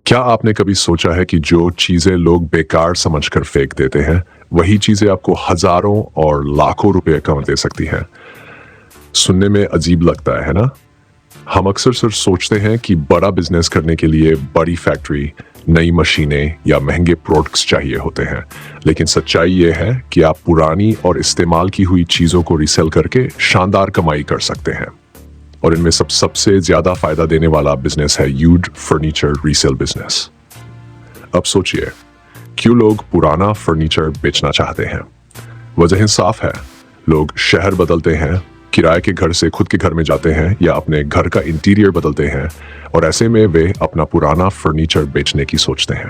क्या आपने कभी सोचा है कि जो चीजें लोग बेकार समझकर फेंक देते हैं, वही चीजें आपको हजारों और लाखों रुपए कमा दे सकती हैं? सुनने में अजीब लगता है ना? हम अक्सर सिर्फ सोचते हैं कि बड़ा बिजनेस करने के लिए बड़ी फैक्ट्री, नई मशीनें या महंगे प्रोडक्ट्स चाहिए होते हैं। लेकिन सच्चाई ये है कि आप पुरानी और इस्तेमाल की हुई चीजों को रीसेल करके शानदार कमाई कर सकते हैं। और इनमें सबसे ज्यादा फायदा देने वाला बिजनेस है यूड फर्नीचर रीसेल बिजनेस। अब सोचिए, क्यों लोग पुराना फर्नीचर बेचना चाहते हैं? वजह साफ है। लोग शहर बदलते हैं, किराए के घर से खुद के घर में जाते हैं या अपने घर का इंटीरियर बदलते हैं, और ऐसे में वे अपना पुराना फर्नीचर बेचने की सोचते हैं।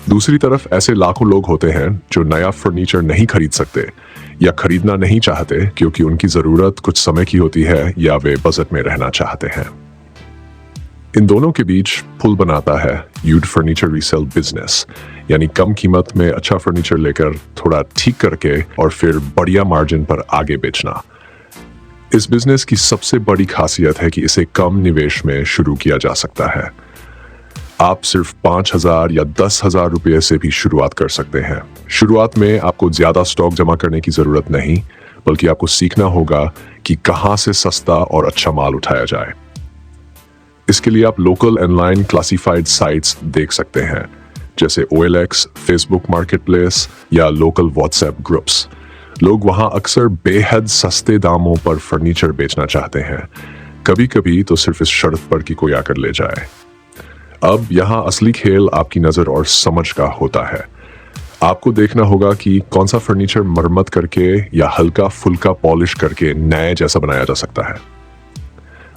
दूसरी तरफ ऐसे लाखों लोग होते हैं जो नया फर्नीचर नहीं खरीद सकते या खरीदना नहीं चाहते क्योंकि उनकी जरूरत कुछ समय की होती है या वे बजट में रहना चाहते हैं। इन दोनों के बीच पुल बनाता है यूड फर्नीचर रीसेल बिजनेस, यानी कम कीमत में अच्छा फर्नीचर लेकर थोड़ा ठीक करके और फिर बढ़िया मार्जिन पर आगे बेचना। इस बिजनेस की सबसे बड़ी खासियत है कि इसे कम निवेश में शुरू किया जा सकता है। आप सिर्फ 5,000 या 10,000 रुपये से भी शुरुआत कर सकते हैं। शुरुआत में आपको ज्यादा स्टॉक जमा करने की जरूरत नहीं, बल्कि आपको सीखना होगा कि कहां से सस्ता और अच्छा माल उठाया जाए। इसके लिए आप लोकल ऑनलाइन क्लासिफाइड साइट्स देख सकते हैं, जैसे OLX, फेसबुक मार्केटप्लेस या लोकल व्हाट्सएप ग्रुप्स। लोग वहां अक्सर बेहद सस्ते दामों पर फर्नीचर बेचना चाहते हैं, कभी कभी तो सिर्फ इस शर्त पर कि कोई आकर ले जाए। अब यहाँ असली खेल आपकी नजर और समझ का होता है। आपको देखना होगा कि कौन सा फर्नीचर मरम्मत करके या हल्का फुल्का पॉलिश करके नए जैसा बनाया जा सकता है।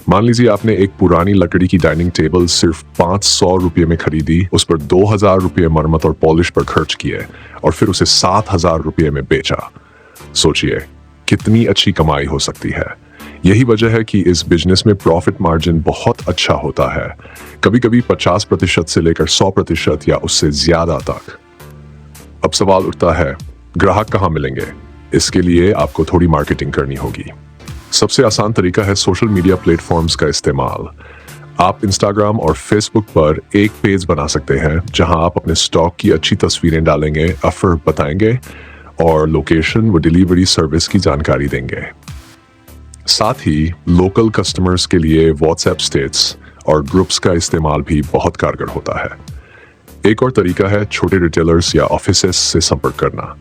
मान लीजिए आपने एक पुरानी लकड़ी की डाइनिंग टेबल सिर्फ 500 रुपये में खरीदी, उस पर 2,000 रुपये मरम्मत और पॉलिश पर खर्च किए और फिर उसे 7,000 रुपये में बेचा। सोचिए कितनी अच्छी कमाई हो सकती है। यही वजह है कि इस बिजनेस में प्रॉफिट मार्जिन बहुत अच्छा होता है, कभी कभी 50% से लेकर 100% या उससे ज्यादा तक। अब सवाल उठता है, ग्राहक कहाँ मिलेंगे? इसके लिए आपको थोड़ी मार्केटिंग करनी होगी। सबसे आसान तरीका है सोशल मीडिया प्लेटफॉर्म्स का इस्तेमाल। आप इंस्टाग्राम और फेसबुक पर एक पेज बना सकते हैं जहां आप अपने स्टॉक की अच्छी तस्वीरें डालेंगे, ऑफर बताएंगे और लोकेशन व डिलीवरी सर्विस की जानकारी देंगे। साथ ही लोकल कस्टमर्स के लिए व्हाट्सएप स्टेट्स और ग्रुप्स का इस्तेमाल भी बहुत कारगर होता है। एक और तरीका है छोटे रिटेलर्स या ऑफिसेस से संपर्क करना।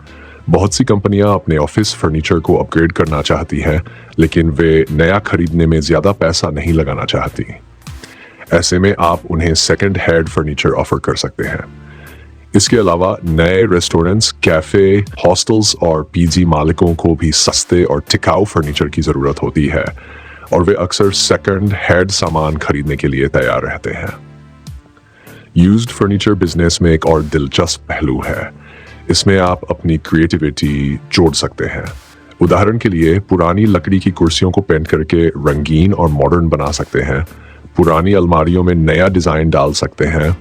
बहुत सी कंपनियां अपने ऑफिस फर्नीचर को अपग्रेड करना चाहती हैं, लेकिन वे नया खरीदने में ज्यादा पैसा नहीं लगाना चाहती। ऐसे में आप उन्हें सेकंड हैंड फर्नीचर ऑफर कर सकते हैं। इसके अलावा नए रेस्टोरेंट्स, कैफे, हॉस्टल्स और PG मालिकों को भी सस्ते और टिकाऊ फर्नीचर की जरूरत होती है, और वे अक्सर सेकंड हैंड सामान खरीदने के लिए तैयार रहते हैं। यूज्ड फर्नीचर बिजनेस में एक और दिलचस्प पहलू है। इसमें आप अपनी क्रिएटिविटी जोड़ सकते हैं। उदाहरण के लिए पुरानी लकड़ी की कुर्सियों को पेंट करके रंगीन और मॉडर्न बना सकते हैं, पुरानी अलमारियों में नया डिजाइन डाल सकते हैं,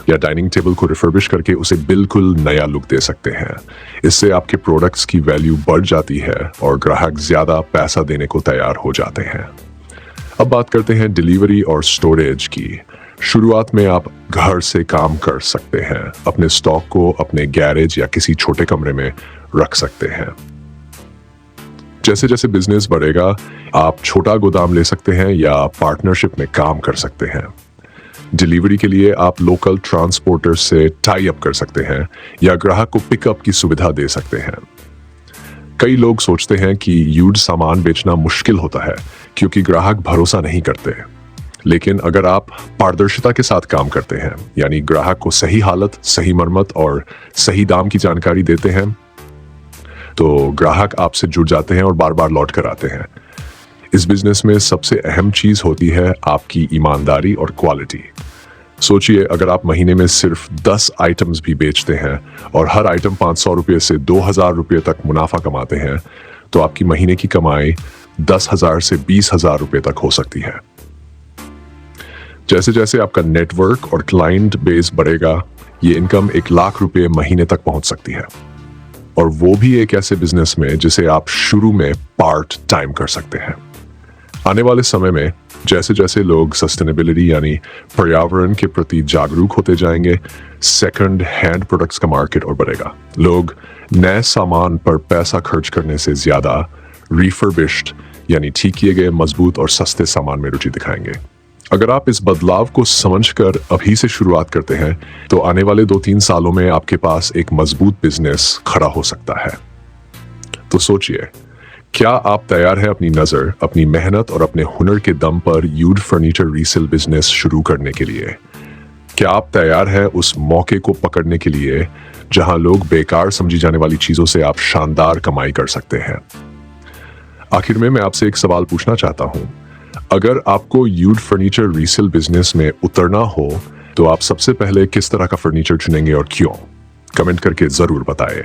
या डाइनिंग टेबल को रिफर्बिश करके उसे बिल्कुल नया लुक दे सकते हैं। इससे आपके प्रोडक्ट्स की वैल्यू बढ़ जाती है और ग्राहक ज्यादा पैसा देने को तैयार हो जाते हैं। अब बात करते हैं डिलीवरी और स्टोरेज की। शुरुआत में आप घर से काम कर सकते हैं, अपने स्टॉक को अपने गैरेज या किसी छोटे कमरे में रख सकते हैं। जैसे जैसे बिजनेस बढ़ेगा, आप छोटा गोदाम ले सकते हैं या पार्टनरशिप में काम कर सकते हैं। डिलीवरी के लिए आप लोकल ट्रांसपोर्टर से टाई अप कर सकते हैं या ग्राहक को पिकअप की सुविधा दे सकते हैं। कई लोग सोचते हैं कि यूज सामान बेचना मुश्किल होता है क्योंकि ग्राहक भरोसा नहीं करते। लेकिन अगर आप पारदर्शिता के साथ काम करते हैं, यानी ग्राहक को सही हालत, सही मरम्मत और सही दाम की जानकारी देते हैं, तो ग्राहक आपसे जुड़ जाते हैं और बार बार लौट कर आते हैं। इस बिजनेस में सबसे अहम चीज होती है आपकी ईमानदारी और क्वालिटी। सोचिए, अगर आप महीने में सिर्फ 10 आइटम्स भी बेचते हैं और हर आइटम 500 रुपये से 2,000 रुपये तक मुनाफा कमाते हैं, तो आपकी महीने की कमाई 10,000 से 20,000 रुपये तक हो सकती है। जैसे जैसे आपका नेटवर्क और क्लाइंट बेस बढ़ेगा, ये इनकम 1 लाख रुपये महीने तक पहुंच सकती है, और वो भी एक ऐसे बिजनेस में जिसे आप शुरू में पार्ट टाइम कर सकते हैं। आने वाले समय में जैसे जैसे लोग सस्टेनेबिलिटी यानी पर्यावरण के प्रति जागरूक होते जाएंगे, सेकंड हैंड प्रोडक्ट्स का मार्केट और बढ़ेगा। लोग नए सामान पर पैसा खर्च करने से ज्यादा रिफर्बिश्ड यानी ठीक किए गए मजबूत और सस्ते सामान में रुचि दिखाएंगे। अगर आप इस बदलाव को समझकर अभी से शुरुआत करते हैं तो आने वाले 2-3 सालों में आपके पास एक मजबूत बिजनेस खड़ा हो सकता है। तो सोचिए, क्या आप तैयार हैं अपनी नजर, अपनी मेहनत और अपने हुनर के दम पर यूड फर्नीचर रीसेल बिजनेस शुरू करने के लिए? क्या आप तैयार हैं उस मौके को पकड़ने के लिए जहां लोग बेकार समझी जाने वाली चीजों से आप शानदार कमाई कर सकते हैं? आखिर में मैं आपसे एक सवाल पूछना चाहता हूं। अगर आपको यूड फर्नीचर रीसेल बिजनेस में उतरना हो तो आप सबसे पहले किस तरह का फर्नीचर चुनेंगे और क्यों? कमेंट करके जरूर बताएं।